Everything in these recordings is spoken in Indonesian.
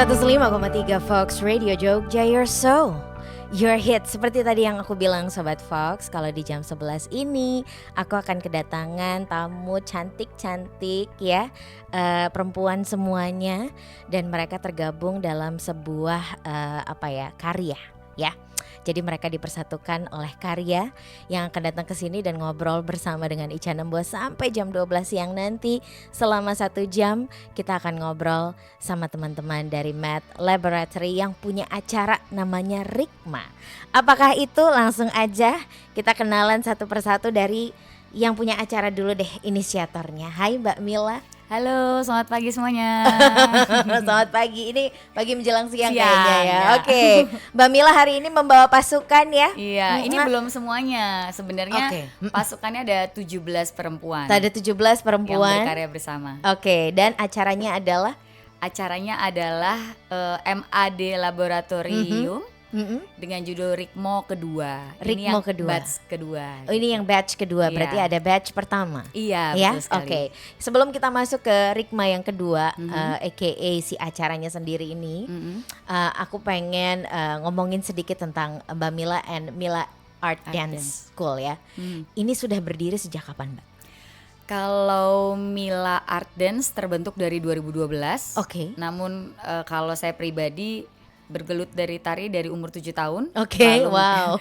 105,3 Fox Radio Jogja, your soul, your hit. Seperti tadi yang aku bilang Sobat Fox, kalau di jam 11 ini aku akan kedatangan tamu cantik-cantik ya, perempuan semuanya. Dan mereka tergabung dalam sebuah karya ya. Jadi mereka dipersatukan oleh karya yang akan datang ke sini dan ngobrol bersama dengan Ica Nembos sampai jam 12 siang nanti. Selama 1 jam kita akan ngobrol sama teman-teman dari Math Laboratory yang punya acara namanya Rikma. Apakah itu? Langsung aja kita kenalan satu persatu dari yang punya acara dulu deh, inisiatornya. Hai Mbak Mila. Halo, selamat pagi semuanya. Selamat pagi, ini pagi menjelang siang Siang, kayaknya ya. ya. Oke, Mbak Mila hari ini membawa pasukan ya. Iya, ini belum semuanya. Sebenarnya pasukannya ada 17 perempuan. Ada 17 yang perempuan. berkarya bersama. Oke, dan acaranya adalah MAD Laboratorium dengan judul Rikmo kedua. Ini Rikmo yang kedua. batch kedua. Oh, ini yang batch kedua, Iya. berarti ada batch pertama. Iya, Ya, betul sekali. oke. Sebelum kita masuk ke Rikma yang kedua, aka si acaranya sendiri ini, aku pengen ngomongin sedikit tentang Mbak Mila and Mila Art Dance School ya. Ini sudah berdiri sejak kapan, Mbak? Kalau Mila Art Dance terbentuk dari 2012. Oke. Namun kalau saya pribadi bergelut dari tari dari umur 7 tahun. Oke, Lalu wow.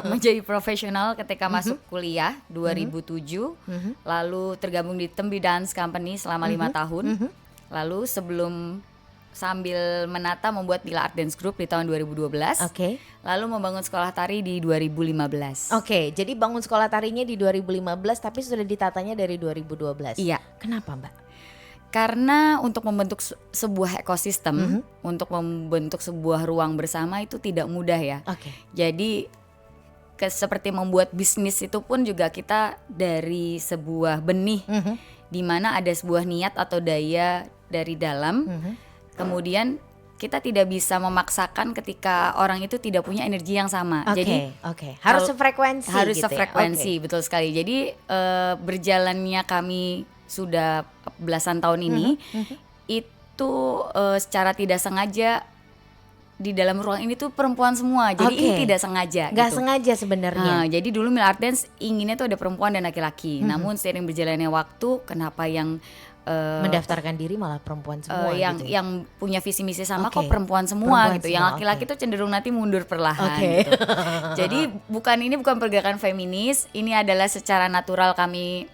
menjadi profesional ketika masuk kuliah 2007. Lalu tergabung di Tembi Dance Company selama 5 tahun. Lalu sambil menata membuat Mila Art Dance Group di tahun 2012. Oke. Lalu membangun sekolah tari di 2015. Oke, jadi bangun sekolah tarinya di 2015 tapi sudah ditatanya dari 2012. Iya. Kenapa, Mbak? Karena untuk membentuk sebuah ekosistem, untuk membentuk sebuah ruang bersama itu tidak mudah ya. Oke. Jadi seperti membuat bisnis itu pun juga kita dari sebuah benih, di mana ada sebuah niat atau daya dari dalam. Kemudian kita tidak bisa memaksakan ketika orang itu tidak punya energi yang sama. Jadi harus sefrekuensi. harus gitu sefrekuensi, ya? betul sekali. Jadi berjalannya kami sudah belasan tahun ini, itu secara tidak sengaja di dalam ruang ini tuh perempuan semua. Jadi ini tidak sengaja. Nggak gitu. sengaja sebenarnya. Jadi dulu Mila Art Dance inginnya tuh ada perempuan dan laki-laki. Namun seiring berjalannya waktu, kenapa yang Mendaftarkan diri malah perempuan semua gitu. yang punya visi misi sama Oke. kok perempuan semua Perempuan gitu. semua, Yang laki-laki tuh cenderung nanti mundur perlahan Oke. gitu. Jadi ini bukan pergerakan feminis, ini adalah secara natural kami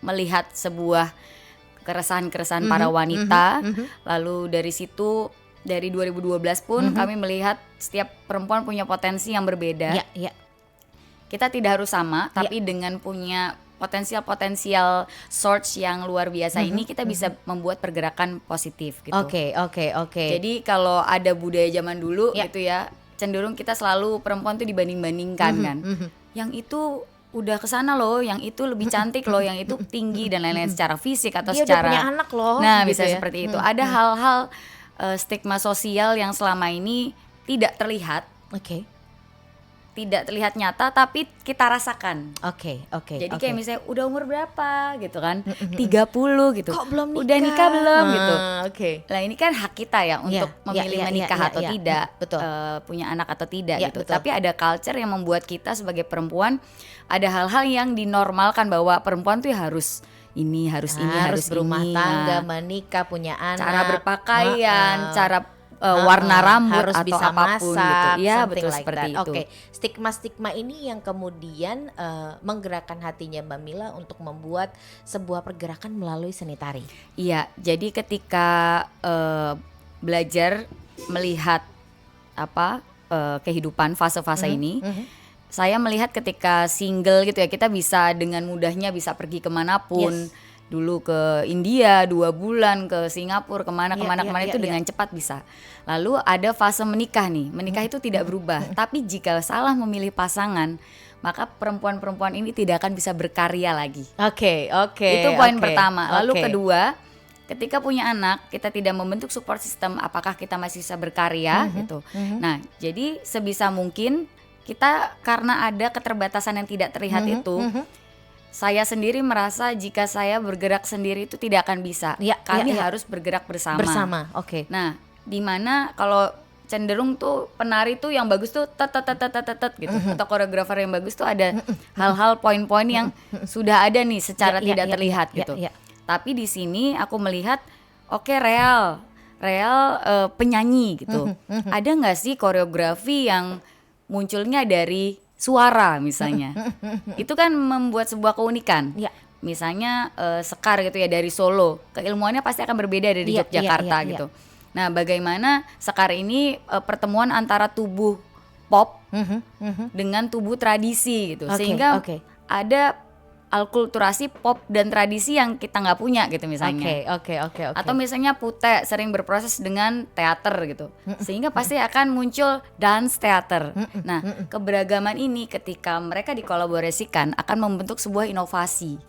melihat sebuah keresahan-keresahan para wanita. Lalu dari situ dari 2012 pun kami melihat setiap perempuan punya potensi yang berbeda. Ya. Kita tidak harus sama, tapi dengan punya potensial source yang luar biasa ini kita bisa membuat pergerakan positif gitu. Oke. Jadi kalau ada budaya zaman dulu gitu ya, cenderung kita selalu perempuan tuh dibanding-bandingkan kan. Yang itu udah kesana loh, yang itu lebih cantik loh, yang itu tinggi dan lain-lain secara fisik atau Dia secara udah punya anak loh. Nah, gitu bisa ya. seperti itu. Ada hal-hal stigma sosial yang selama ini tidak terlihat. Oke. Tidak terlihat nyata tapi kita rasakan. Oke. Jadi kayak misalnya udah umur berapa gitu kan, 30 gitu. Kok belum nikah? Udah nikah belum gitu. Oke. Lah ini kan hak kita ya untuk memilih menikah atau tidak, betul. Punya anak atau tidak gitu. Betul. Tapi ada culture yang membuat kita sebagai perempuan ada hal-hal yang dinormalkan bahwa perempuan tuh harus ini, harus berumah ini. tangga, Nah, menikah, punya anak, cara berpakaian, cara warna rambut harus atau bisa apapun masak, gitu. Ya, something betul like seperti that. itu. Oke, stigma-stigma ini yang kemudian menggerakkan hatinya Mbak Mila untuk membuat sebuah pergerakan melalui seni tari. Iya, jadi ketika belajar melihat kehidupan fase-fase ini, saya melihat ketika single gitu ya, kita bisa dengan mudahnya bisa pergi kemanapun. Yes. Dulu ke India 2 bulan, ke Singapura, kemana itu dengan cepat bisa. Lalu ada fase menikah nih, menikah itu tidak berubah. Tapi jika salah memilih pasangan, maka perempuan-perempuan ini tidak akan bisa berkarya lagi. Oke. Itu poin pertama. Lalu kedua, ketika punya anak, kita tidak membentuk support system, apakah kita masih bisa berkarya gitu. Nah, jadi sebisa mungkin kita karena ada keterbatasan yang tidak terlihat itu, saya sendiri merasa jika saya bergerak sendiri itu tidak akan bisa. Kami harus bergerak bersama. Oke. Nah, Dimana kalau cenderung tuh penari tuh yang bagus tuh tet gitu, atau koreografer yang bagus tuh ada hal-hal poin-poin yang sudah ada nih secara tidak terlihat gitu. Tapi di sini aku melihat real penyanyi gitu. Ada nggak sih koreografi yang munculnya dari suara misalnya? Itu kan membuat sebuah keunikan. Misalnya Sekar gitu ya dari Solo, keilmuannya pasti akan berbeda dari Yogyakarta gitu. Nah, bagaimana Sekar ini pertemuan antara tubuh pop dengan tubuh tradisi gitu, sehingga ada alkulturasi pop dan tradisi yang kita nggak punya gitu misalnya. Atau misalnya Pute sering berproses dengan teater gitu, sehingga pasti akan muncul dance teater. Nah, keberagaman ini ketika mereka dikolaborasikan akan membentuk sebuah inovasi.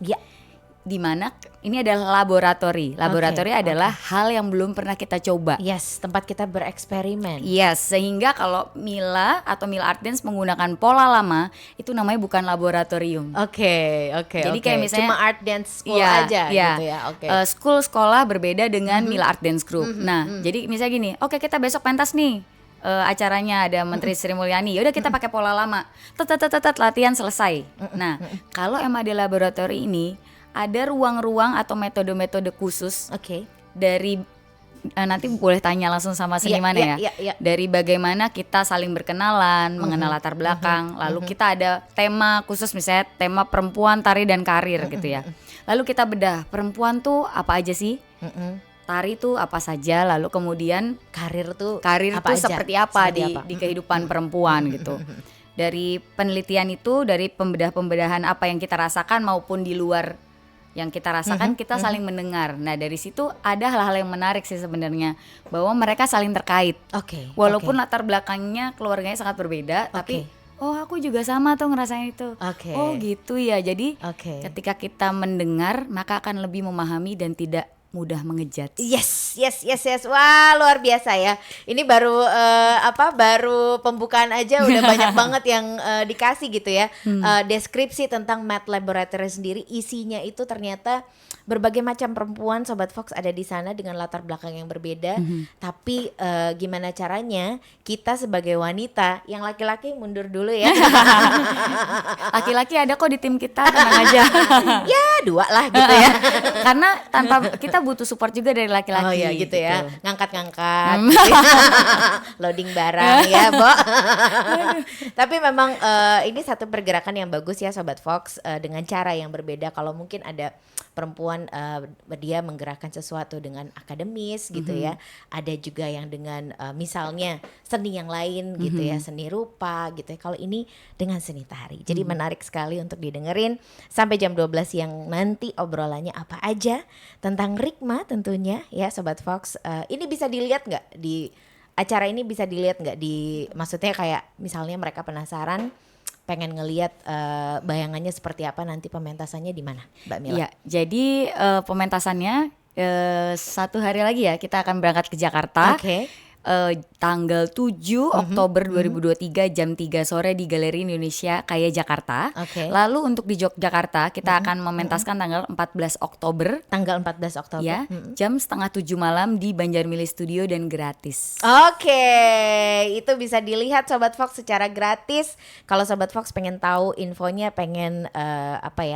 Di mana ini adalah laboratori. Laboratori adalah hal yang belum pernah kita coba. Tempat kita bereksperimen. Sehingga kalau Mila atau Mila Art Dance menggunakan pola lama, itu namanya bukan laboratorium. Jadi kayak misalnya cuma art dance school aja gitu ya. School sekolah berbeda dengan Mila Art Dance Group. Nah, jadi misalnya gini, kita besok pentas nih. Acaranya ada Menteri Sri Mulyani, yaudah kita pakai pola lama, latihan selesai. Nah, kalau MAD laboratori ini ada ruang-ruang atau metode-metode khusus dari nanti boleh tanya langsung sama seniman dari bagaimana kita saling berkenalan, mengenal latar belakang, lalu kita ada tema khusus misalnya tema perempuan, tari dan karir gitu ya. Lalu kita bedah perempuan tuh apa aja sih? Tari tuh apa saja, lalu kemudian karir tuh seperti apa di kehidupan perempuan gitu. Dari penelitian itu, dari pembedahan apa yang kita rasakan maupun di luar yang kita rasakan, kita saling mendengar. Nah, dari situ ada hal-hal yang menarik sih sebenarnya, bahwa mereka saling terkait. Walaupun latar belakangnya keluarganya sangat berbeda, tapi aku juga sama tuh ngerasain itu. Oh gitu ya. Jadi ketika kita mendengar, maka akan lebih memahami dan tidak mudah mengejat. Yes. Wah, luar biasa ya. Ini baru baru pembukaan aja udah banyak banget yang dikasih gitu ya. Deskripsi tentang Math Laboratory sendiri, isinya itu ternyata berbagai macam perempuan Sobat Fox ada di sana dengan latar belakang yang berbeda. Tapi gimana caranya kita sebagai wanita, yang laki-laki mundur dulu ya. Laki-laki ada kok di tim kita, tenang aja. Ya 2 lah gitu ya. Karena tanpa kita butuh support juga dari laki-laki. Gitu ya, ngangkat-ngangkat gitu. Loading barang ya, Bo. Tapi memang ini satu pergerakan yang bagus ya Sobat Fox, dengan cara yang berbeda. Kalau mungkin ada perempuan dia menggerakkan sesuatu dengan akademis gitu ya, ada juga yang dengan misalnya seni yang lain gitu ya, seni rupa gitu ya. Kalau ini dengan seni tari. Jadi menarik sekali untuk didengerin sampai jam 12 siang nanti. Obrolannya apa aja tentang Rikma tentunya ya Sobat Fox. Ini bisa dilihat nggak di acara ini, bisa dilihat nggak di, maksudnya kayak misalnya mereka penasaran pengen ngelihat bayangannya seperti apa nanti, pementasannya di mana Mbak Mila? Ya, jadi pementasannya 1 hari lagi ya, kita akan berangkat ke Jakarta. Tanggal 7 Oktober 2023 jam 3 sore di Galeri Indonesia Kaya Jakarta. Lalu untuk di Yogyakarta kita akan mementaskan tanggal 14 Oktober. Tanggal 14 Oktober. Ya, jam 6:30 malam di Banjarmili Studio dan gratis. Itu bisa dilihat Sobat Fox secara gratis. Kalau Sobat Fox pengen tahu infonya, pengen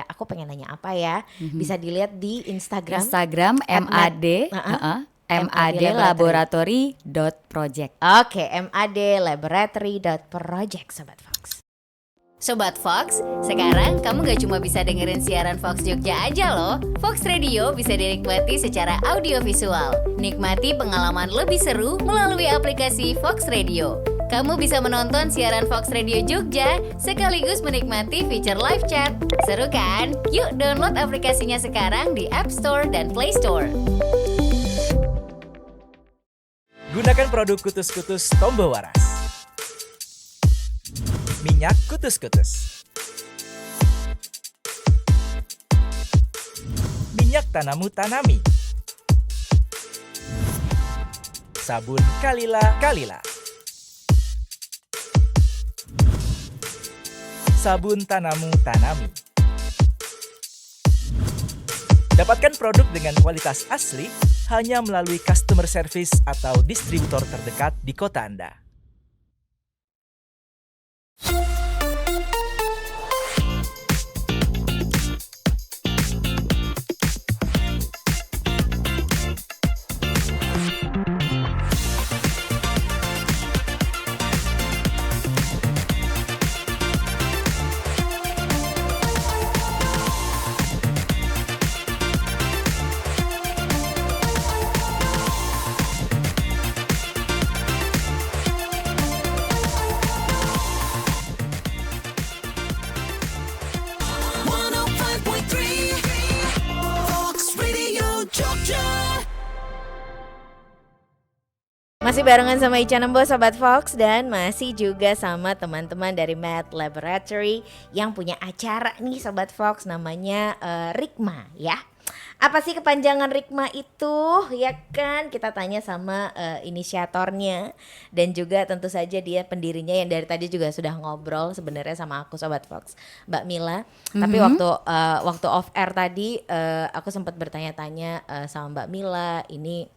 aku pengen nanya apa ya, bisa dilihat di Instagram madlaboratory.project. madlaboratory.project Sobat Fox. Sobat Fox, sekarang kamu gak cuma bisa dengerin siaran Fox Jogja aja loh. Fox Radio bisa dinikmati secara audiovisual. Nikmati pengalaman lebih seru melalui aplikasi Fox Radio. Kamu bisa menonton siaran Fox Radio Jogja sekaligus menikmati fitur live chat. Seru kan? Yuk download aplikasinya sekarang di App Store dan Play Store. Gunakan produk Kutus-Kutus Tombo Waras. Minyak Kutus-Kutus. Minyak Tanamu Tanami. Sabun Kalila. Sabun Tanamu Tanami. Dapatkan produk dengan kualitas asli hanya melalui customer service atau distributor terdekat di kota Anda. Masih barengan sama Ica Nembo Sobat Fox dan masih juga sama teman-teman dari Math Laboratory yang punya acara nih Sobat Fox namanya Rikma ya. Apa sih kepanjangan Rikma itu ya kan? Kita tanya sama inisiatornya dan juga tentu saja dia pendirinya yang dari tadi juga sudah ngobrol sebenarnya sama aku Sobat Fox, Mbak Mila. Tapi waktu off air tadi aku sempat bertanya-tanya sama Mbak Mila ini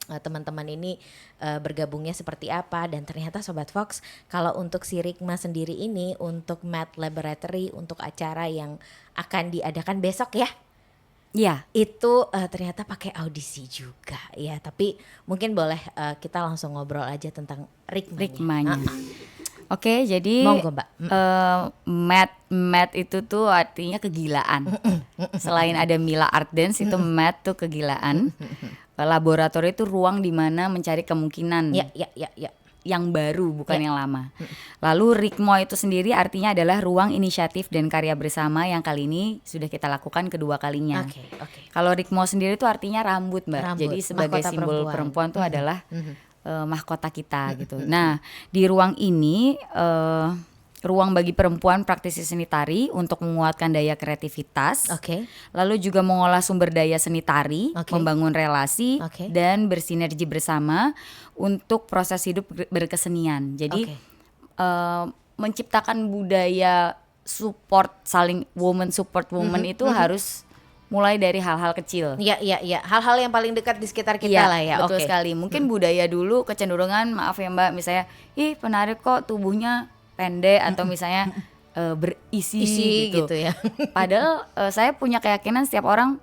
teman-teman ini bergabungnya seperti apa dan ternyata Sobat Fox kalau untuk si Rikma sendiri ini untuk Math Laboratory untuk acara yang akan diadakan besok ya. Iya. Itu ternyata pakai audisi juga ya, tapi mungkin boleh kita langsung ngobrol aja tentang Rikmanya. Oke, jadi monggo Mbak. Math itu tuh artinya kegilaan. Selain ada Mila Art Dance itu math tuh kegilaan. Laboratorium itu ruang di mana mencari kemungkinan. Ya. Yang baru bukan yang lama. Lalu Rikmo itu sendiri artinya adalah ruang inisiatif dan karya bersama yang kali ini sudah kita lakukan kedua kalinya. Oke. Kalau Rikmo sendiri itu artinya rambut, Mbak. Rambut, Jadi sebagai mahkota simbol perempuan. perempuan itu adalah mahkota kita gitu. Nah, di ruang ini ruang bagi perempuan praktisi seni tari untuk menguatkan daya kreativitas. Oke. Lalu juga mengolah sumber daya seni tari, Oke. membangun relasi Oke. dan bersinergi bersama untuk proses hidup berkesenian. Jadi menciptakan budaya saling woman support woman itu harus mulai dari hal-hal kecil. Iya. Hal-hal yang paling dekat di sekitar kita Iya, lah ya. betul Oke. sekali. Mungkin budaya dulu kecenderungan, maaf ya Mbak, misalnya, penari kok tubuhnya pendek atau misalnya berisi gitu ya. Padahal saya punya keyakinan setiap orang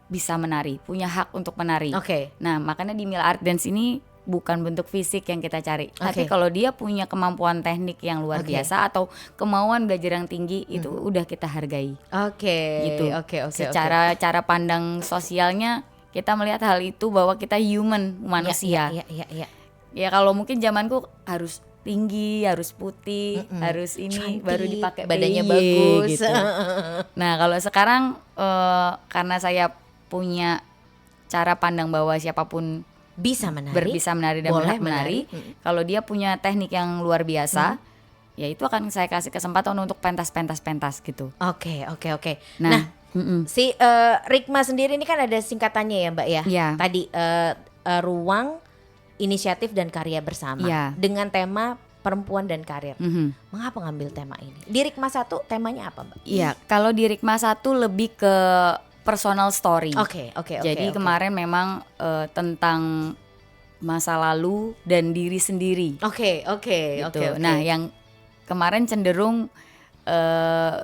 bisa menari, punya hak untuk menari. Oke. Nah, makanya di Mila Art Dance ini bukan bentuk fisik yang kita cari, tapi Oke. kalau dia punya kemampuan teknik yang luar Oke. biasa atau kemauan belajar yang tinggi, itu udah kita hargai. Oke. Gitu. Oke. Secara cara pandang sosialnya kita melihat hal itu bahwa kita human, manusia. Iya. Ya kalau mungkin zamanku harus tinggi, harus putih, harus ini Cantik, baru dipakai badannya PY bagus. gitu. Nah, kalau sekarang karena saya punya cara pandang bahwa siapapun Bisa menari. bisa menari dan Boleh berhak menari. menari. Kalau dia punya teknik yang luar biasa, ya itu akan saya kasih kesempatan untuk pentas gitu. Oke. Nah, Si Rikma sendiri ini kan ada singkatannya ya Mbak ya. Iya. Tadi ruang inisiatif dan karya bersama Iya. dengan tema perempuan dan karir. mhm. Mengapa ngambil tema ini? Di Rikma 1 temanya apa Mbak? Iya, kalau di Rikma 1 lebih ke personal story. Oke. Jadi kemarin memang tentang masa lalu dan diri sendiri. Oke. Gitu. Nah, yang kemarin cenderung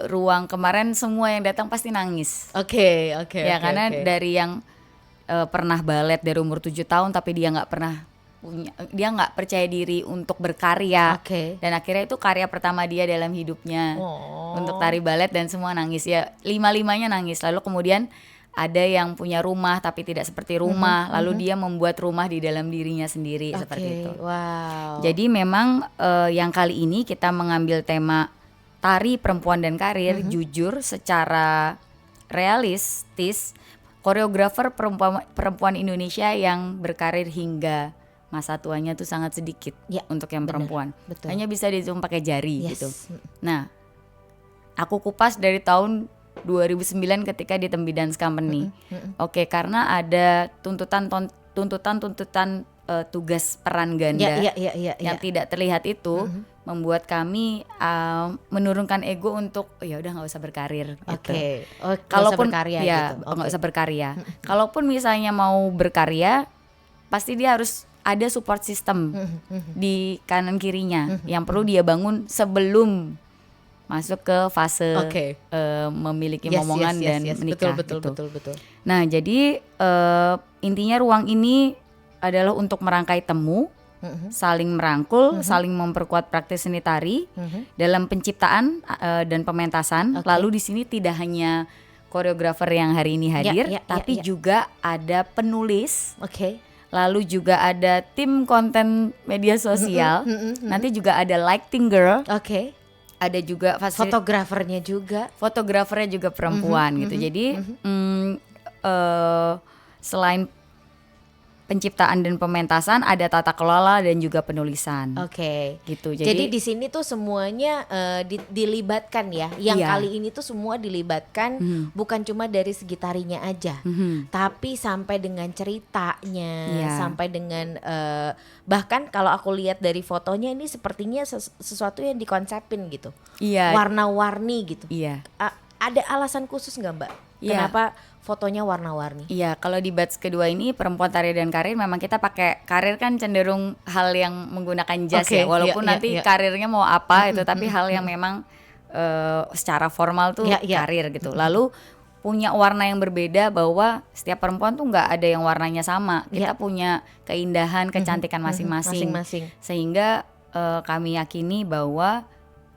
ruang kemarin semua yang datang pasti nangis. Oke. Ya karena dari yang pernah balet dari umur 7 tahun tapi dia nggak percaya diri untuk berkarya. Oke. Dan akhirnya itu karya pertama dia dalam hidupnya. Oh. Untuk tari balet dan semua nangis ya, 5-5-nya nangis. Lalu kemudian ada yang punya rumah tapi tidak seperti rumah, lalu dia membuat rumah di dalam dirinya sendiri seperti itu. Wow. Jadi memang yang kali ini kita mengambil tema tari perempuan dan karir, jujur secara realistis, koreografer perempuan Indonesia yang berkarir hingga masa tuanya tuh sangat sedikit Ya, untuk yang bener, perempuan. betul. Hanya bisa dihitung pakai jari Yes. gitu. Nah, aku kupas dari tahun 2009 ketika di Tembi Dance Company. Oke, karena ada tuntutan tugas peran ganda yang tidak terlihat itu membuat kami menurunkan ego untuk ya udah nggak usah berkarir gitu. Kalaupun nggak usah berkarya. Kalaupun misalnya mau berkarya, pasti dia harus ada support system di kanan kirinya yang perlu dia bangun sebelum masuk ke fase memiliki momongan dan menikah. Betul. Nah, jadi intinya ruang ini adalah untuk merangkai temu, saling merangkul, saling memperkuat praktis seni tari dalam penciptaan dan pementasan. Lalu di sini tidak hanya koreografer yang hari ini hadir, tapi juga ada penulis. Lalu juga ada tim konten media sosial. Nanti juga ada lighting girl. Ada juga fotografernya juga perempuan gitu. Jadi selain penciptaan dan pementasan, ada tata kelola dan juga penulisan. Gitu. Jadi di sini tuh semuanya dilibatkan ya. Yang kali ini tuh semua dilibatkan, bukan cuma dari segi tarinya aja, tapi sampai dengan ceritanya, sampai dengan bahkan kalau aku lihat dari fotonya ini sepertinya sesuatu yang dikonsepin gitu. Warna-warni gitu. Ada alasan khusus nggak, Mbak? Kenapa fotonya warna-warni? Iya, kalau di batch kedua ini perempuan tari dan karir, memang kita pakai karir kan cenderung hal yang menggunakan jas ya, walaupun nanti karirnya mau apa itu, tapi hal yang memang secara formal tuh karir gitu. Lalu punya warna yang berbeda, bahwa setiap perempuan tuh nggak ada yang warnanya sama. Kita punya keindahan, kecantikan masing-masing. Sehingga kami yakini bahwa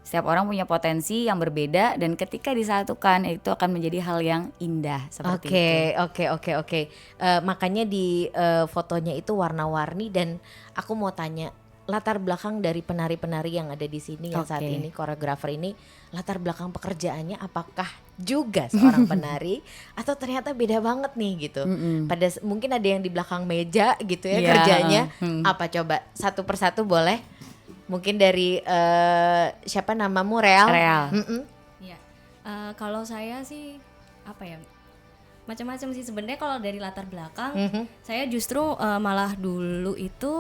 setiap orang punya potensi yang berbeda, dan ketika disatukan itu akan menjadi hal yang indah seperti itu. Oke. Makanya di fotonya itu warna-warni, dan aku mau tanya latar belakang dari penari-penari yang ada di sini yang saat ini, koreografer ini, latar belakang pekerjaannya apakah juga seorang penari atau ternyata beda banget nih gitu. Pada mungkin ada yang di belakang meja gitu ya kerjanya. Apa coba satu persatu boleh? Mungkin dari siapa namamu? Real. Ya, kalau saya sih apa ya, macam-macam sih sebenarnya. Kalau dari latar belakang, saya justru malah dulu itu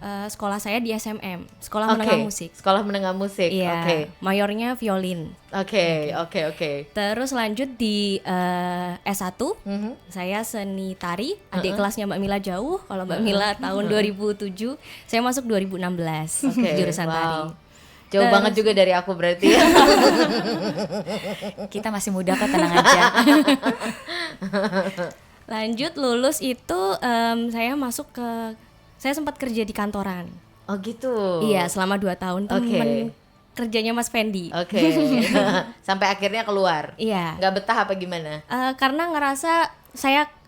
sekolah saya di SMM, Sekolah Menengah Musik. Sekolah Menengah Musik. Iya. Mayornya violin. Oke. Terus lanjut di S1, saya seni tari. Adik kelasnya Mbak Mila jauh. Kalau Mbak Mila tahun 2007, saya masuk 2016 jurusan tari. Jauh banget juga dari aku berarti ya. Kita masih muda kok, tenang aja. Lanjut lulus itu saya sempat kerja di kantoran. Oh gitu. Iya, selama 2 tahun temen kerjanya Mas Fendi. Sampai akhirnya keluar. Iya. Nggak betah apa gimana? Karena ngerasa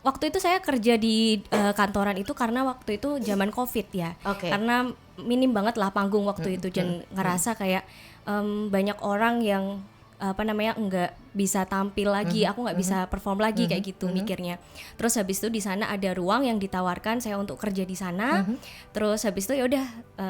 waktu itu saya kerja di kantoran itu karena waktu itu zaman COVID ya. Karena minim banget lah panggung waktu itu, dan ngerasa kayak banyak orang yang nggak bisa tampil lagi, aku nggak bisa perform lagi kayak gitu mikirnya. Terus habis itu di sana ada ruang yang ditawarkan saya untuk kerja di sana. Terus habis itu ya udah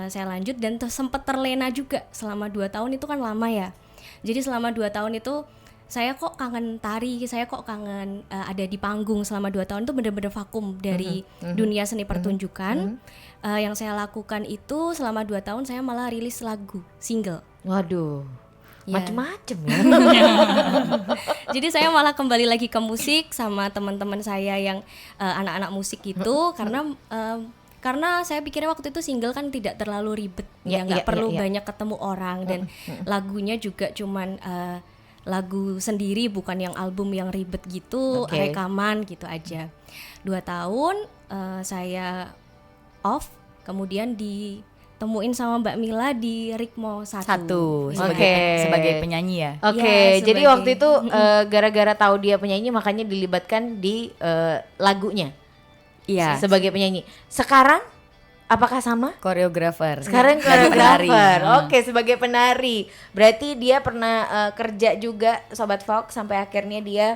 saya lanjut, dan sempat terlena juga selama 2 tahun itu kan lama ya. Jadi selama 2 tahun itu saya kok kangen tari, saya kok kangen ada di panggung. Selama 2 tahun itu bener-bener vakum dari dunia seni pertunjukan. Yang saya lakukan itu selama 2 tahun saya malah rilis lagu single. Waduh, macem-macem ya. Jadi saya malah kembali lagi ke musik sama teman-teman saya yang anak-anak musik itu, karena saya pikirnya waktu itu single kan tidak terlalu ribet, nggak perlu banyak ketemu orang, dan lagunya juga cuman lagu sendiri, bukan yang album yang ribet gitu, rekaman gitu aja. 2 tahun saya off, kemudian ditemuin sama Mbak Mila di Rikmo 1 sebagai penyanyi ya. Jadi waktu itu gara-gara tahu dia penyanyi makanya dilibatkan di lagunya. Iya. Sebagai penyanyi. Sekarang apakah sama? Koreografer. Sekarang koreografer. Sebagai penari. Berarti dia pernah kerja juga Sobat Fox sampai akhirnya dia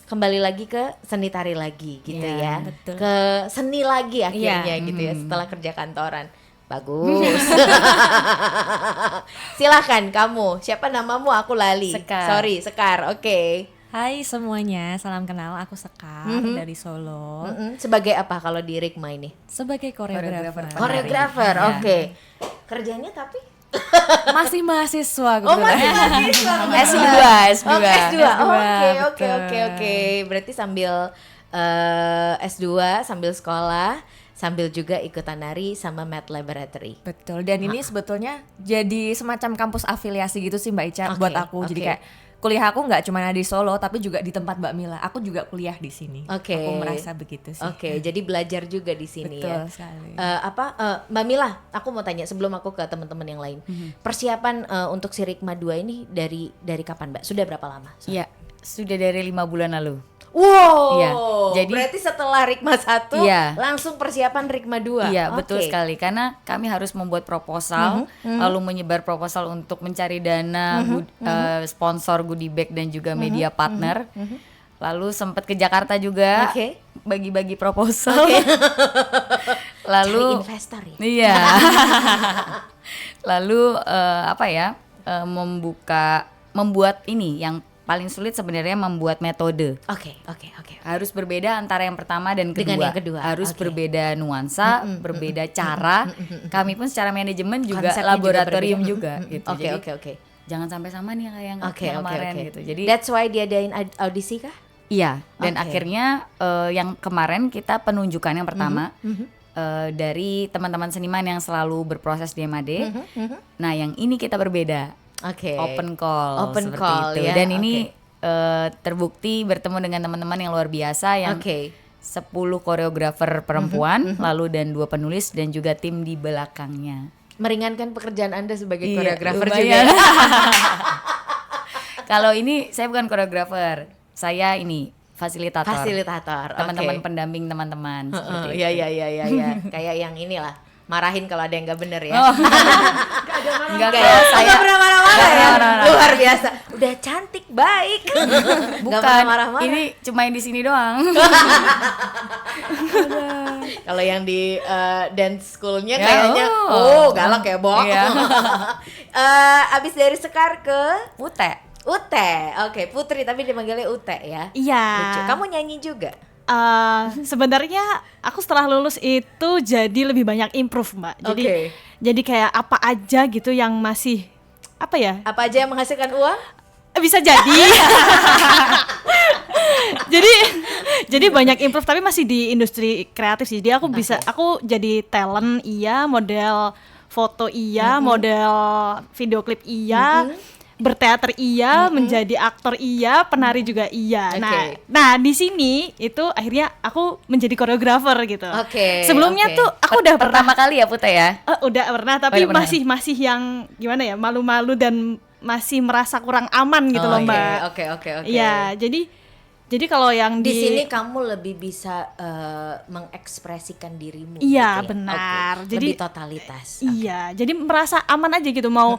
kembali lagi ke seni tari lagi gitu ya. Betul. Ke seni lagi akhirnya gitu ya setelah kerja kantoran. Bagus. Silakan kamu. Siapa namamu? Aku lali. Sekar. Sorry, Sekar. Hai semuanya, salam kenal. Aku Sekar dari Solo. Sebagai apa kalau di Rikma ini? Sebagai koreografer. Koreografer, oke. Kerjanya tapi? Masih mahasiswa Oh, masih mahasiswa. S2. Oh, S2. Oke. betul. Berarti sambil S2, sambil sekolah, sambil juga ikutan nari sama Math Laboratory. Betul, dan ini sebetulnya jadi semacam kampus afiliasi gitu sih Mbak Ica buat aku. Jadi oke. kayak kuliah aku nggak cuma di Solo, tapi juga di tempat Mbak Mila. Aku juga kuliah di sini. Oke. Aku merasa begitu sih. Oke, jadi belajar juga di sini ya. Betul sekali. Mbak Mila, aku mau tanya sebelum aku ke teman-teman yang lain. Persiapan untuk si Rikma 2 ini dari kapan, Mbak? Sudah berapa lama? Iya, sudah dari 5 bulan lalu. Wow. Iya, jadi- berarti setelah Rikma 1 Iya. langsung persiapan Rikma 2. Iya, Oke. betul sekali. Karena kami harus membuat proposal, lalu menyebar proposal untuk mencari dana, sponsor goodie bag dan juga media partner. Lalu sempat ke Jakarta juga, Oke. bagi-bagi proposal. Lalu Cari investor ya. iya. Lalu membuat ini yang paling sulit sebenarnya membuat metode. Oke. Harus berbeda antara yang pertama dan kedua. Dengan yang kedua, Harus oke. berbeda nuansa, berbeda cara. Kami pun secara manajemen juga Konsepnya laboratorium juga juga, gitu. Oke, Jadi oke. jangan sampai sama nih kayak yang Oke. kemarin gitu. Jadi That's why diadain audisi kah? iya, dan Oke. akhirnya yang kemarin kita penunjukan yang pertama dari teman-teman seniman yang selalu berproses di MAD. Nah, yang ini kita berbeda. Oke. Open call Open seperti call, itu. ya, Dan ini terbukti bertemu dengan teman-teman yang luar biasa yang Oke. 10 koreografer perempuan, lalu dan 2 penulis dan juga tim di belakangnya. Meringankan pekerjaan Anda sebagai Iya, koreografer lumayan. juga. Kalau ini saya bukan koreografer, saya ini fasilitator. Fasilitator. Teman-teman oke. pendamping teman-teman seperti itu. Iya. Kayak yang inilah. Marahin kalau ada yang nggak bener ya. Enggak Kayak kalau saya nggak pernah marah-marah nggak ya. marah-marah. Luar biasa. Udah cantik, baik. Nggak bukan pernah marah-marah. ini cuma yang di sini doang. Kalau yang di dance schoolnya Ya, kayaknya galak ya, Bo. Iya. Abis dari Sekar ke Ute. Ute. Oke, Putri tapi dipanggilnya Ute ya. Iya. Lucu. Kamu nyanyi juga? Sebenarnya aku setelah lulus itu jadi lebih banyak improve, Mbak. Jadi kayak apa aja gitu yang masih apa ya? Apa aja yang menghasilkan uang? Bisa jadi. jadi banyak improve tapi masih di industri kreatif sih. Jadi aku jadi talent iya, model foto iya, model video klip iya. Berteater iya, menjadi aktor iya, penari juga iya. Oke. Nah di sini itu akhirnya aku menjadi koreografer gitu. Oke, Sebelumnya oke. tuh aku udah pernah, Pertama kali ya Pute ya? udah pernah, tapi udah pernah. masih yang gimana ya, malu-malu dan masih merasa kurang aman gitu loh, Mbak. Oke. Iya, jadi kalau yang Di sini kamu lebih bisa mengekspresikan dirimu. Iya, gitu ya? benar. Oke. Jadi lebih totalitas. Iya, jadi merasa aman aja gitu, mau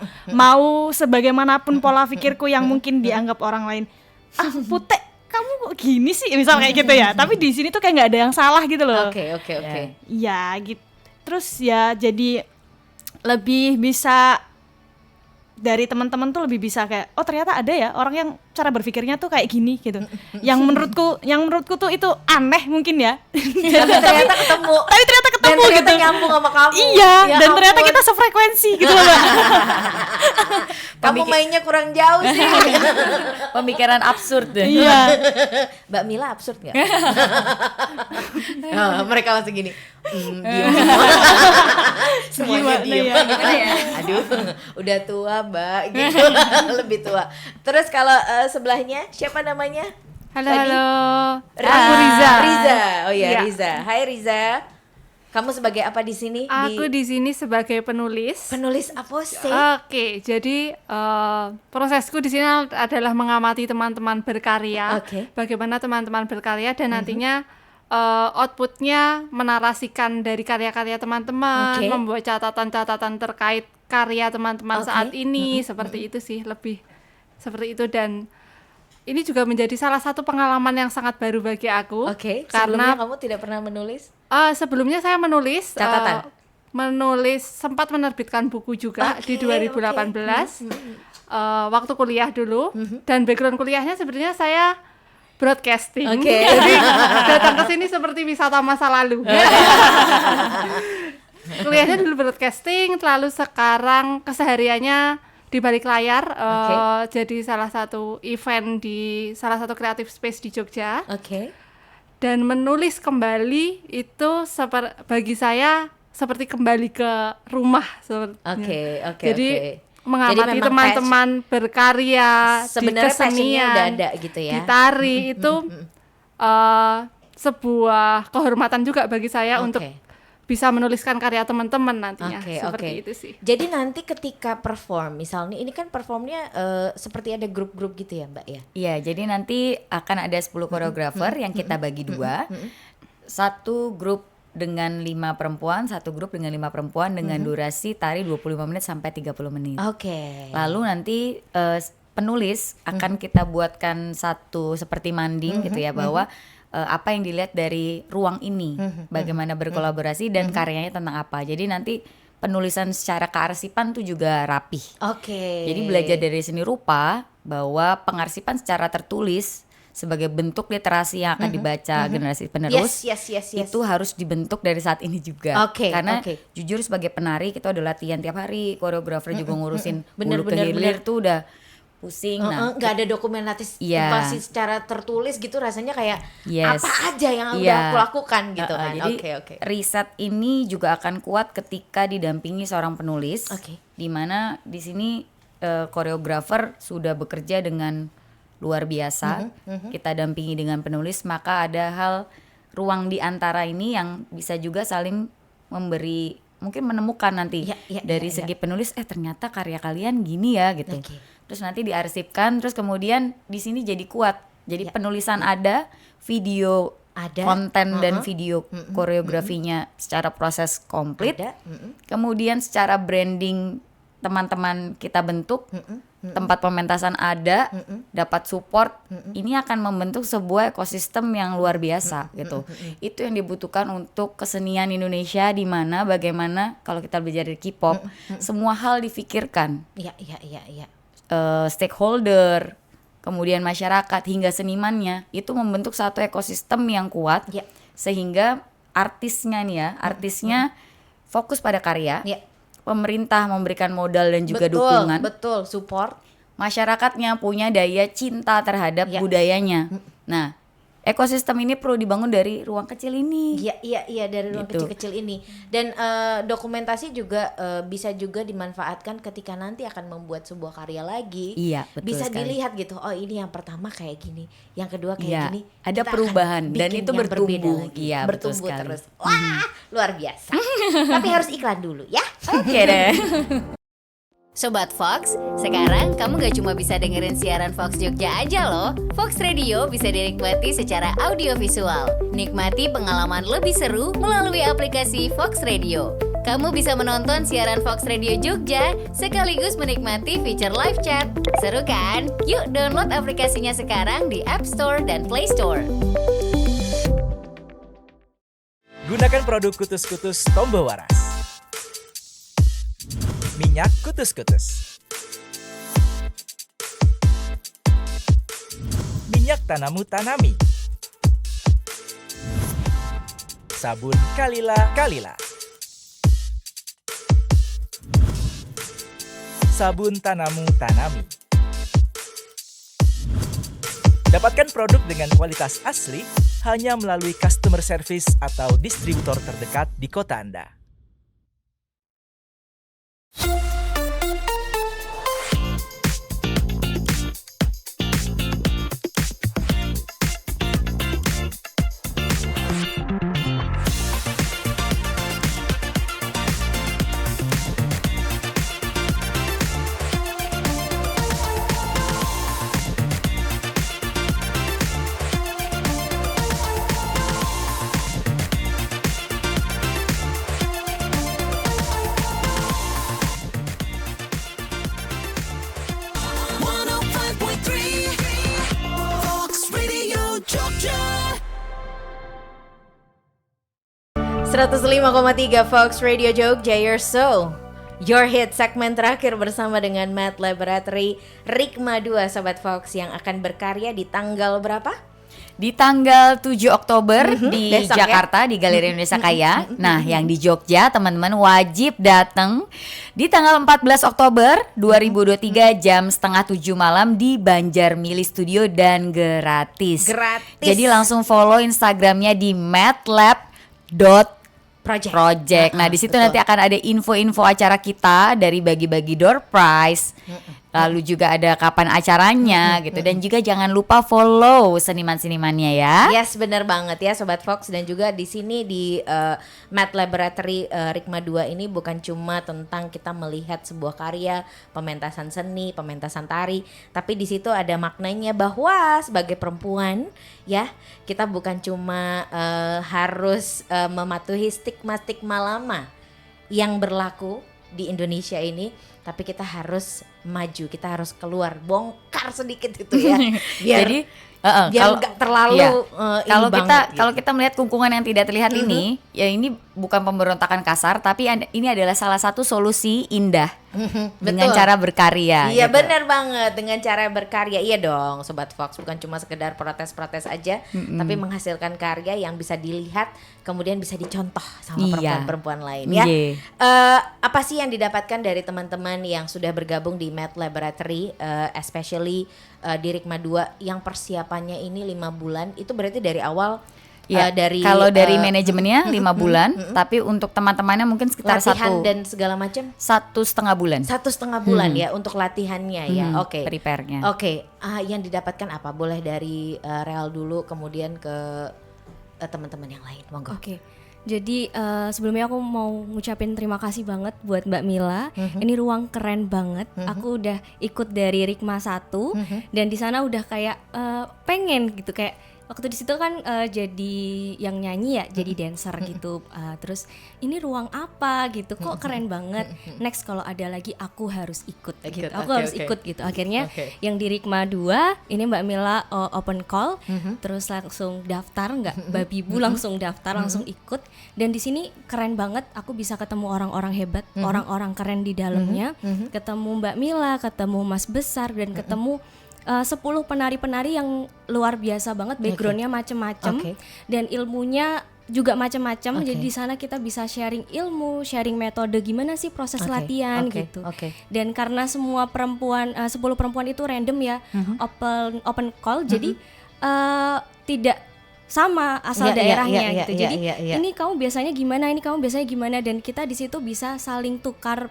sebagaimanapun pola pikirku yang mungkin dianggap orang lain, Pute, kamu kok gini sih, misal kayak gitu ya. Tapi di sini tuh kayak nggak ada yang salah gitu loh. Oke. Iya, gitu. Terus ya jadi lebih bisa dari teman-teman tuh lebih bisa kayak, oh ternyata ada ya orang yang cara berpikirnya tuh kayak gini gitu. Yang menurutku tuh itu aneh mungkin ya. Tapi ternyata ketemu. Tapi ternyata ketemu Dan ternyata gitu. nyambung sama kamu. Iya, Ya dan ternyata ampun. kita sefrekuensi gitu loh, Mbak. Kamu mainnya kurang jauh sih. Pemikiran absurd deh. Iya. Mbak Mila absurd nggak? Mereka langsung gini. Diem. Semuanya Gimana diem. ya? Aduh, udah tua Mbak, gitu. Lebih tua. Terus kalau sebelahnya siapa namanya? Halo, Tadi? halo. Aku Riza. Riza. Oh iya, Iya. Riza. Hai Riza. Kamu sebagai apa di sini? Aku di sini sebagai penulis. Penulis apa sih? Oke, jadi prosesku di sini adalah mengamati teman-teman berkarya. Oke. Bagaimana teman-teman berkarya dan nantinya outputnya menarasikan dari karya-karya teman-teman, Oke. membuat catatan-catatan terkait karya teman-teman Oke. saat ini. Seperti itu sih, lebih seperti itu. Dan ini juga menjadi salah satu pengalaman yang sangat baru bagi aku. Oke. Sebelumnya Karena kamu tidak pernah menulis? sebelumnya saya menulis Catatan? menulis sempat menerbitkan buku juga Oke, di 2018. waktu kuliah dulu, dan background kuliahnya sebenarnya saya broadcasting. Oke. Jadi datang ke sini seperti wisata masa lalu. Kuliahnya dulu broadcasting, lalu sekarang kesehariannya di balik layar, jadi salah satu event di salah satu creative space di Jogja. Oke. Dan menulis kembali itu bagi saya seperti kembali ke rumah sepertinya. Oke. Jadi mengamati Jadi memang teman-teman berkarya di sebenarnya passionnya kesenian, udah ada gitu ya. di tari itu sebuah kehormatan juga bagi saya untuk bisa menuliskan karya teman-teman nantinya. Seperti itu sih. Jadi nanti ketika perform, misalnya ini kan performnya seperti ada grup-grup gitu ya Mbak ya? Iya, jadi nanti akan ada 10 koreografer yang kita bagi dua. Satu grup dengan 5 perempuan, satu grup dengan 5 perempuan dengan durasi tari 25 menit sampai 30 menit. Oke. Lalu nanti penulis akan kita buatkan satu seperti manding gitu ya, bahwa apa yang dilihat dari ruang ini, bagaimana berkolaborasi dan karyanya tentang apa. Jadi nanti penulisan secara kearsipan tuh juga rapih. Oke. Jadi belajar dari seni rupa bahwa pengarsipan secara tertulis sebagai bentuk literasi yang akan dibaca generasi penerus, Yes. itu harus dibentuk dari saat ini juga. Karena Oke. jujur sebagai penari kita udah latihan tiap hari, koreografer juga ngurusin Bener, hulu ke bener, hilir bener. tuh udah pusing. Nah, nggak ada dokumentasi secara tertulis gitu, rasanya kayak Yes. apa aja yang udah Iya. aku lakukan gitu kan. Jadi Oke. riset ini juga akan kuat ketika didampingi seorang penulis, di mana di sini koreografer sudah bekerja dengan luar biasa. Kita dampingi dengan penulis, maka ada hal ruang di antara ini yang bisa juga saling memberi, mungkin menemukan nanti dari segi penulis, ternyata karya kalian gini ya gitu. Terus nanti diarsipkan, terus kemudian di sini jadi kuat. Jadi penulisan ada, video Ada. konten dan video koreografinya secara proses komplit. Kemudian secara branding teman-teman kita bentuk, tempat pementasan ada, dapat support, ini akan membentuk sebuah ekosistem yang luar biasa gitu. Itu yang dibutuhkan untuk kesenian Indonesia, di mana bagaimana kalau kita belajar dari K-pop, semua hal difikirkan. Iya. Stakeholder, kemudian masyarakat hingga senimannya, itu membentuk satu ekosistem yang kuat, sehingga artisnya nih ya, artisnya fokus pada karya. Pemerintah memberikan modal dan juga dukungan. Betul, support. Masyarakatnya punya daya cinta terhadap budayanya. Nah, ekosistem ini perlu dibangun dari ruang kecil ini. Iya, dari ruang Gitu. kecil-kecil ini. Dan dokumentasi juga bisa juga dimanfaatkan ketika nanti akan membuat sebuah karya lagi. Iya, betul bisa sekali. dilihat gitu. Oh, ini yang pertama kayak gini, yang kedua kayak Iya, gini. ada Kita akan perubahan dan bikin itu yang berbeda bertumbuh. lagi. Iya, betul bertumbuh sekali. terus. Wah, luar biasa. Tapi harus iklan dulu ya. Oke deh. Sobat Fox, sekarang kamu gak cuma bisa dengerin siaran Fox Jogja aja loh. Fox Radio bisa dinikmati secara audiovisual. Nikmati pengalaman lebih seru melalui aplikasi Fox Radio. Kamu bisa menonton siaran Fox Radio Jogja sekaligus menikmati fitur live chat. Seru kan? Yuk download aplikasinya sekarang di App Store dan Play Store. Gunakan produk Kutus-Kutus Tombo Waras. Minyak Kutus-Kutus. Minyak Tanamu Tanami. Sabun Kalila. Sabun Tanamu Tanami. Dapatkan produk dengan kualitas asli hanya melalui customer service atau distributor terdekat di kota Anda. Jogja. 105,3 Fox Radio Jogja, your soul, Your Hit segmen terakhir bersama dengan Math Laboratory Rikma 2 Sobat Fox yang akan berkarya di tanggal berapa? Di tanggal 7 Oktober di besok Jakarta di Galeri Indonesia Kaya. Nah, yang di Jogja teman-teman wajib datang di tanggal 14 Oktober 2023 jam setengah 7 malam di Banjarmili Studio dan gratis. Jadi langsung follow Instagramnya di mathlab.project. Nah, di situ nanti akan ada info-info acara kita dari bagi-bagi door prize. Lalu juga ada kapan acaranya gitu, dan juga jangan lupa follow seniman-senimannya ya. Yes, benar banget ya Sobat Fox. Dan juga di sini di Math Laboratory Rikma 2 ini bukan cuma tentang kita melihat sebuah karya, pementasan seni, pementasan tari, tapi di situ ada maknanya bahwa sebagai perempuan ya, kita bukan cuma harus mematuhi stigma-stigma lama yang berlaku di Indonesia ini, tapi kita harus maju, kita harus keluar, bongkar sedikit itu ya. Biar Jadi biar nggak terlalu kalau kita gitu. kalau kita melihat kungkungan yang tidak terlihat ini, ya ini bukan pemberontakan kasar, tapi ini adalah salah satu solusi indah dengan cara berkarya. Iya, gitu. benar banget, dengan cara berkarya. Iya dong Sobat Fox, bukan cuma sekedar protes-protes aja, tapi menghasilkan karya yang bisa dilihat kemudian bisa dicontoh sama perempuan-perempuan lain ya. Apa sih yang didapatkan dari teman-teman yang sudah bergabung di Math Laboratory, especially di Rikma 2 yang persiapannya ini 5 bulan, itu berarti dari awal. Ya, kalau dari manajemennya 5 bulan, tapi untuk teman-temannya mungkin sekitar latihan dan segala macam 1,5 bulan. 1,5 bulan ya untuk latihannya ya. Oke. Prepare-nya. Oke. Yang didapatkan apa? Boleh dari Real dulu, kemudian ke teman-teman yang lain. Monggo. Oke. Jadi sebelumnya aku mau ngucapin terima kasih banget buat Mbak Mila. Ini ruang keren banget. Aku udah ikut dari Rikma 1 dan di sana udah kayak pengen gitu, kayak waktu di situ kan jadi yang nyanyi ya, jadi dancer gitu. Terus ini ruang apa gitu, kok keren banget. Next kalau ada lagi aku harus ikut gitu. Aku harus ikut gitu. Akhirnya yang di Rikma 2 ini Mbak Mila open call, terus langsung daftar, nggak babi bu, langsung daftar, langsung ikut. Dan di sini keren banget, aku bisa ketemu orang-orang hebat, orang-orang keren di dalamnya. Ketemu Mbak Mila, ketemu Mas Besar, dan ketemu 10 penari-penari yang luar biasa banget, backgroundnya macem-macem, dan ilmunya juga macam-macam. Jadi di sana kita bisa sharing ilmu, sharing metode gimana sih proses latihan gitu. Dan karena semua perempuan 10 perempuan itu random ya, open call, jadi tidak sama asal daerahnya gitu. Jadi ini kamu biasanya gimana, ini kamu biasanya gimana, dan kita di situ bisa saling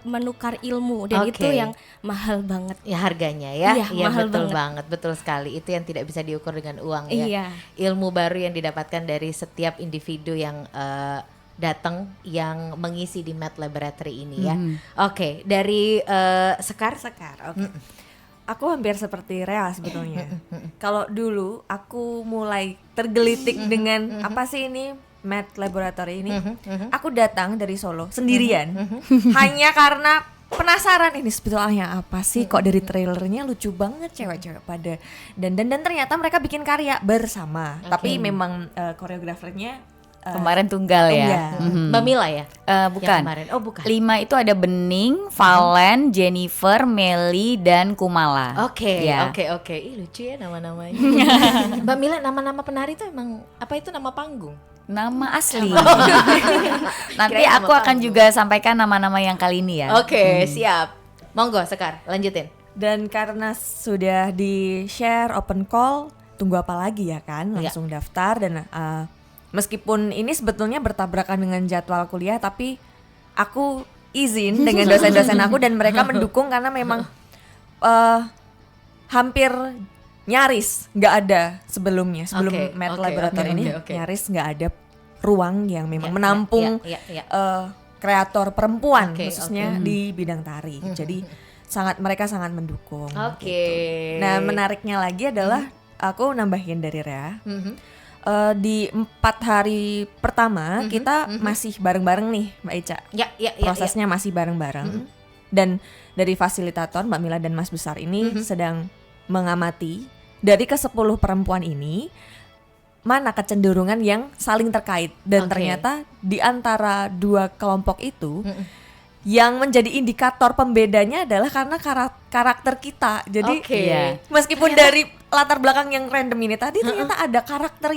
menukar ilmu, dan itu yang mahal banget ya harganya ya. Iya, mahal betul banget, betul sekali. Itu yang tidak bisa diukur dengan uang ya. Ilmu baru yang didapatkan dari setiap individu yang datang yang mengisi di Math Laboratory ini ya. Oke, dari Sekar. Aku hampir seperti Rea sebetulnya. Kalau dulu aku mulai tergelitik dengan apa sih ini Math Laboratory ini, aku datang dari Solo sendirian, hanya karena penasaran ini sebetulnya apa sih, kok dari trailernya lucu banget cewek-cewek pada dan ternyata mereka bikin karya bersama. Tapi memang koreografernya kemarin tunggal ya. Mbak Mila ya? Bukan. Oh bukan. 5 itu ada Bening, Valen, Jennifer, Meli, dan Kumala. Oke. Ih, lucu ya nama-namanya. Mbak Mila, nama-nama penari itu emang apa, itu nama panggung? Nama asli. Nanti aku akan juga sampaikan nama-nama yang kali ini ya. Oke, siap. Monggo Sekar, lanjutin. Dan karena sudah di share open call, tunggu apa lagi ya kan? Langsung daftar. Dan meskipun ini sebetulnya bertabrakan dengan jadwal kuliah, tapi aku izin dengan dosen-dosen aku dan mereka mendukung karena memang hampir nyaris nggak ada sebelum Math Laboratory ini nyaris nggak ada ruang yang memang menampung kreator perempuan khususnya di bidang tari. Jadi mereka sangat mendukung. Gitu. Nah, menariknya lagi adalah aku nambahin dari Rea. Di 4 hari pertama kita masih bareng-bareng nih Mbak Ica. Prosesnya masih bareng-bareng. Dan dari fasilitator Mbak Mila dan Mas Besar ini sedang mengamati dari ke-10 perempuan ini mana kecenderungan yang saling terkait. Dan ternyata di antara 2 kelompok itu yang menjadi indikator pembedanya adalah karena karakter kita. Jadi meskipun dari latar belakang yang random ini tadi ternyata ada karakter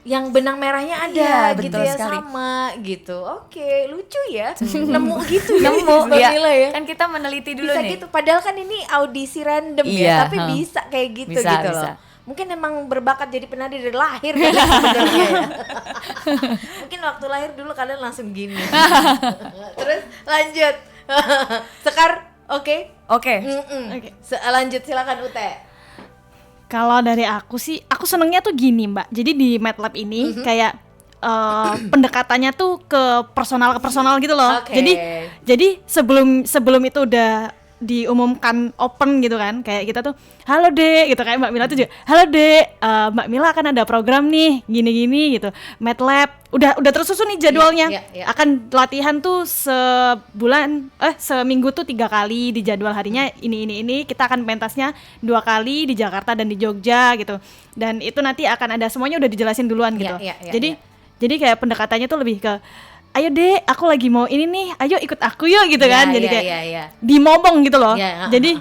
yang benang merahnya ada gitu betul ya sekali. Sama gitu. Oke, lucu ya. Nemu gitu ya. Nemu ya. ya. Kan kita meneliti dulu bisa nih. gitu. Padahal kan ini audisi random ya, tapi bisa kayak gitu bisa, gitu bisa. loh. Mungkin emang berbakat jadi penari dari lahir kan sebenarnya ya. Mungkin waktu lahir dulu kalian langsung gini. Terus lanjut. Sekar, oke. Lanjut silakan Ute. Kalau dari aku sih, aku senengnya tuh gini Mbak. Jadi di MATLAB ini kayak pendekatannya tuh ke personal gitu loh. Jadi sebelum itu udah diumumkan open gitu kan, kayak kita tuh halo Dek gitu, kayak Mbak Mila tuh juga halo Dek, Mbak Mila akan ada program nih gini gitu, MATLAB udah tersusun nih jadwalnya. Akan latihan tuh seminggu tuh 3 kali, di jadwal harinya ini kita akan pentasnya 2 kali di Jakarta dan di Jogja gitu, dan itu nanti akan ada semuanya udah dijelasin duluan gitu. Jadi kayak pendekatannya tuh lebih ke ayo Dek, aku lagi mau ini nih, ayo ikut aku yuk gitu kan. Jadi kayak dimobong gitu loh. Jadi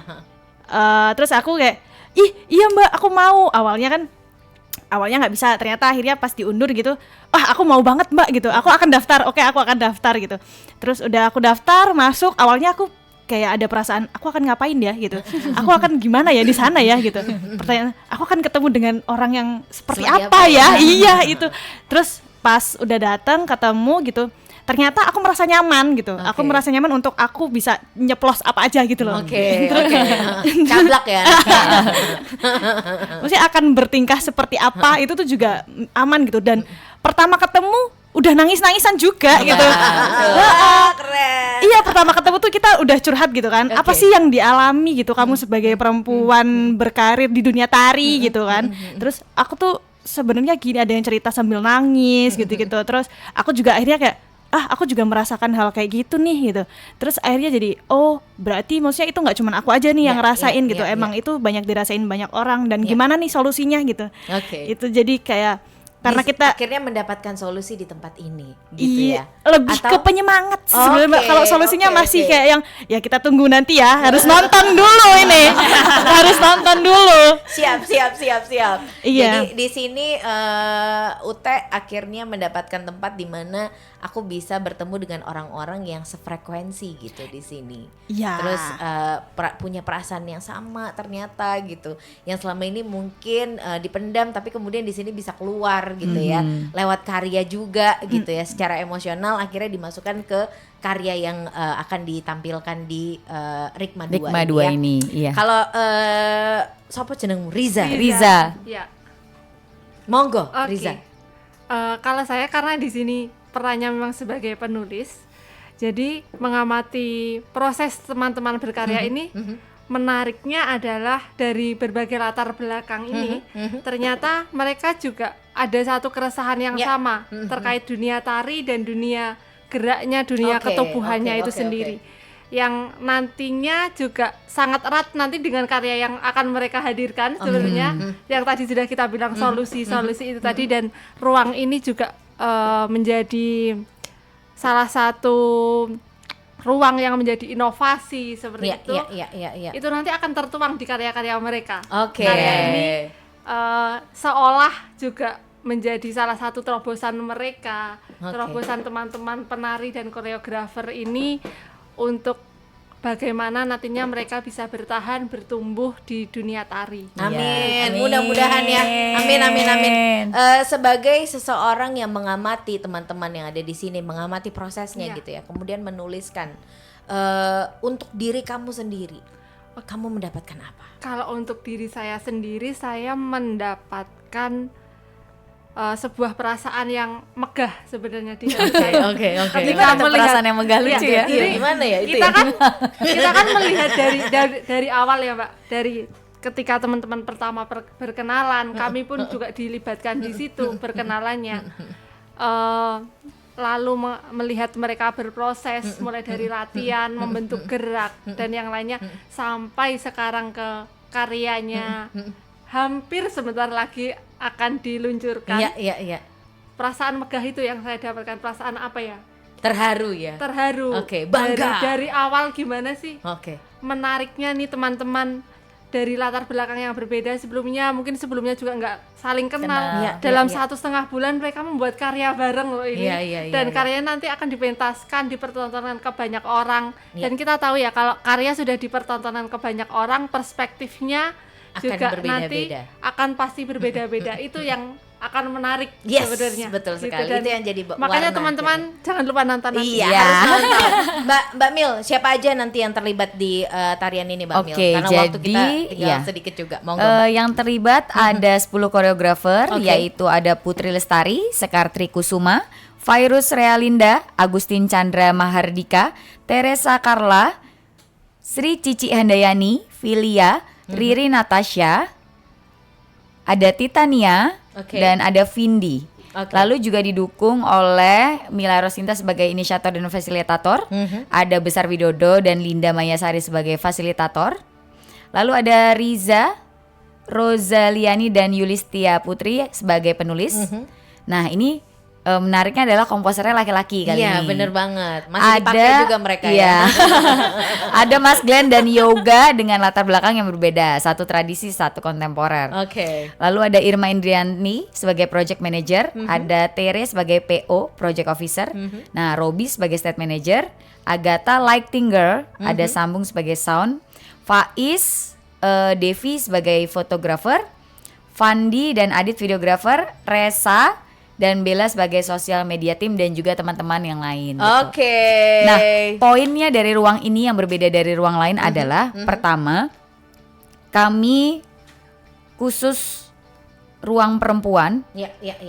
terus aku kayak iya Mbak, aku mau. Awalnya nggak bisa, ternyata akhirnya pas diundur gitu, aku mau banget Mbak gitu, aku akan daftar. Oke, aku akan daftar gitu. Terus udah aku daftar, masuk. Awalnya aku kayak ada perasaan aku akan ngapain ya gitu, aku akan gimana ya di sana ya gitu. Pertanyaan, aku akan ketemu dengan orang yang seperti apa ya? Iya itu. Terus pas udah datang ketemu gitu, ternyata aku merasa nyaman gitu. Aku merasa nyaman untuk aku bisa nyeplos apa aja gitu loh. Cablak ya. Maksudnya akan bertingkah seperti apa itu tuh juga aman gitu. Dan pertama ketemu udah nangis-nangisan juga gitu. Keren. Iya, pertama ketemu tuh kita udah curhat gitu kan. Apa sih yang dialami gitu kamu sebagai perempuan berkarir di dunia tari gitu kan. Terus aku tuh sebenarnya gini, ada yang cerita sambil nangis gitu-gitu. Terus aku juga akhirnya kayak aku juga merasakan hal kayak gitu nih gitu. Terus akhirnya jadi berarti maksudnya itu nggak cuma aku aja nih yang ngerasain gitu. Emang itu banyak dirasain banyak orang, dan gimana nih solusinya gitu. Itu jadi kayak karena kita akhirnya mendapatkan solusi di tempat ini gitu ya. Lebih ke penyemangat sebenarnya. Kalau solusinya masih kayak yang ya kita tunggu nanti ya, harus nonton dulu ini. Harus nonton dulu. Siap. Iya. Jadi di sini Ute akhirnya mendapatkan tempat di mana aku bisa bertemu dengan orang-orang yang sefrekuensi gitu di sini. Iya. Terus punya perasaan yang sama ternyata gitu. Yang selama ini mungkin dipendam, tapi kemudian di sini bisa keluar gitu ya. Lewat karya juga gitu ya. Secara emosional akhirnya dimasukkan ke karya yang akan ditampilkan di Rikma 2 ini. Iya. Kalau sopo jenengmu? Riza. Iya. Monggo, Riza. Kalau saya karena di sini perannya memang sebagai penulis, jadi mengamati proses teman-teman berkarya ini, menariknya adalah dari berbagai latar belakang ini, ternyata mereka juga ada satu keresahan yang sama terkait dunia tari dan dunia geraknya, dunia ketubuhannya itu sendiri. Yang nantinya juga sangat erat nanti dengan karya yang akan mereka hadirkan sebenarnya, yang tadi sudah kita bilang solusi itu tadi, dan ruang ini juga menjadi salah satu ruang yang menjadi inovasi seperti itu. Itu nanti akan tertuang di karya-karya mereka. Karya ini seolah juga menjadi salah satu terobosan mereka, terobosan teman-teman penari dan koreografer ini untuk bagaimana nantinya mereka bisa bertahan, bertumbuh di dunia tari. Amin. Mudah-mudahan ya. Amin. Sebagai seseorang yang mengamati teman-teman yang ada di sini, mengamati prosesnya gitu ya, kemudian menuliskan untuk diri kamu sendiri, kamu mendapatkan apa? Kalau untuk diri saya sendiri, saya mendapatkan sebuah perasaan yang megah sebenarnya di dalam saya. Ketika melihat perasaan yang megah lucu ya. Gimana ya itu? Kita kan melihat dari awal ya, Mbak. Dari ketika teman-teman pertama berkenalan, kami pun juga dilibatkan di situ perkenalannya. Lalu melihat mereka berproses mulai dari latihan, membentuk gerak dan yang lainnya sampai sekarang ke karyanya. Hampir sebentar lagi akan diluncurkan. Iya. Perasaan megah itu yang saya dapatkan. Perasaan apa ya? Terharu ya. Terharu. Oke, bangga. Dari awal gimana sih? Oke. Menariknya nih teman-teman dari latar belakang yang berbeda sebelumnya, mungkin sebelumnya juga nggak saling kenal. Ya, dalam ya, ya. 1,5 bulan mereka membuat karya bareng loh ini. Dan karyanya nanti akan dipentaskan, dipertontonkan ke banyak orang. Dan kita tahu ya kalau karya sudah dipertontonkan ke banyak orang, perspektifnya Akan juga berbeda-beda. nanti akan pasti berbeda-beda. Itu yang akan menarik Yes, sebenarnya. betul sekali. Dan itu yang jadi makanya warna teman-teman jangan lupa nonton nanti. Iya, harus nonton. Mbak Mil, siapa aja nanti yang terlibat di tarian ini, Mbak Mil? Oke, Karena waktu kita jadi, tinggal ya. sedikit juga. Monggo, Mbak. Yang terlibat ada 10 koreografer, Oke. yaitu ada Putri Lestari, Sekar Trikusuma, Virus Realinda, Agustin Chandra Mahardika, Teresa Carla, Sri Cici Handayani, Filia, Riri Natasha, ada Titania, dan ada Vindi. Lalu juga didukung oleh Mila Rosinta sebagai inisiator dan fasilitator, ada Besar Widodo dan Linda Mayasari sebagai fasilitator. Lalu ada Riza, Rozaliani dan Yulistia Putri sebagai penulis. Nah, ini menariknya adalah komposernya laki-laki kali ini. Iya, bener banget. Masih dipakai juga mereka ya. Ada Mas Glenn dan Yoga dengan latar belakang yang berbeda, satu tradisi, satu kontemporer. Oke. Lalu ada Irma Indriani sebagai project manager, ada Tere sebagai PO, project officer. Nah, Robi sebagai state manager, Agatha Lightinger, ada Sambung sebagai sound, Faiz, Devi sebagai fotografer, Fandi dan Adit videografer, Resa dan Bella sebagai sosial media tim dan juga teman-teman yang lain. Oke. Nah, poinnya dari ruang ini yang berbeda dari ruang lain adalah pertama, kami khusus ruang perempuan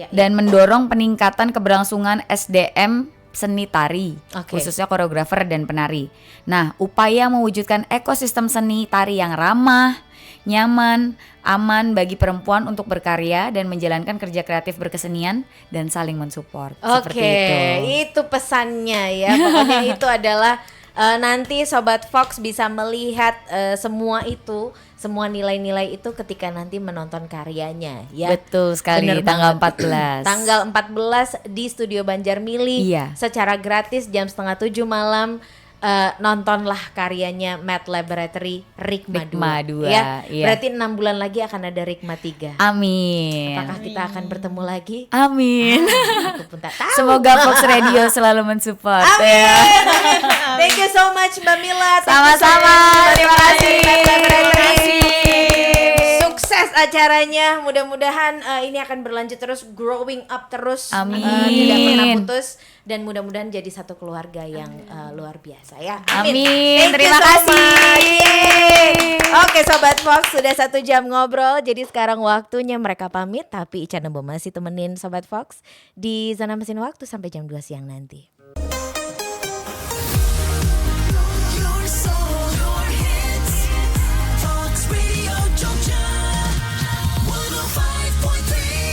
dan mendorong peningkatan keberlangsungan SDM seni tari, khususnya koreografer dan penari. Nah, upaya mewujudkan ekosistem seni tari yang ramah, nyaman, aman bagi perempuan untuk berkarya dan menjalankan kerja kreatif berkesenian dan saling mensupport. Seperti itu pesannya ya. Pokoknya itu adalah nanti Sobat Fox bisa melihat semua itu, semua nilai-nilai itu ketika nanti menonton karyanya ya. Betul sekali. Bener tanggal banget. 14. Tanggal 14 di Studio Banjarmili. Iya. Secara gratis jam 6:30 malam. Nontonlah karyanya Mad Laboratory Rikma 2 ya. Berarti 6 bulan lagi akan ada Rikma 3. Amin. Apakah kita akan bertemu lagi? Amin. Aku pun tak tahu. Semoga Fox Radio selalu mensupport. Amin. Thank you so much Mbak Mila. Sama-sama. Terima kasih. Terima kasih. Sukses acaranya. Mudah-mudahan ini akan berlanjut terus, growing up terus. Amin. Tidak pernah putus. Dan mudah-mudahan jadi satu keluarga yang luar biasa ya. Amin. Amin. Terima kasih. Oke Sobat Fox, sudah 1 jam ngobrol. Jadi sekarang waktunya mereka pamit. Tapi Ica Nembo masih temenin Sobat Fox di Zona Mesin Waktu sampai jam 2 siang nanti.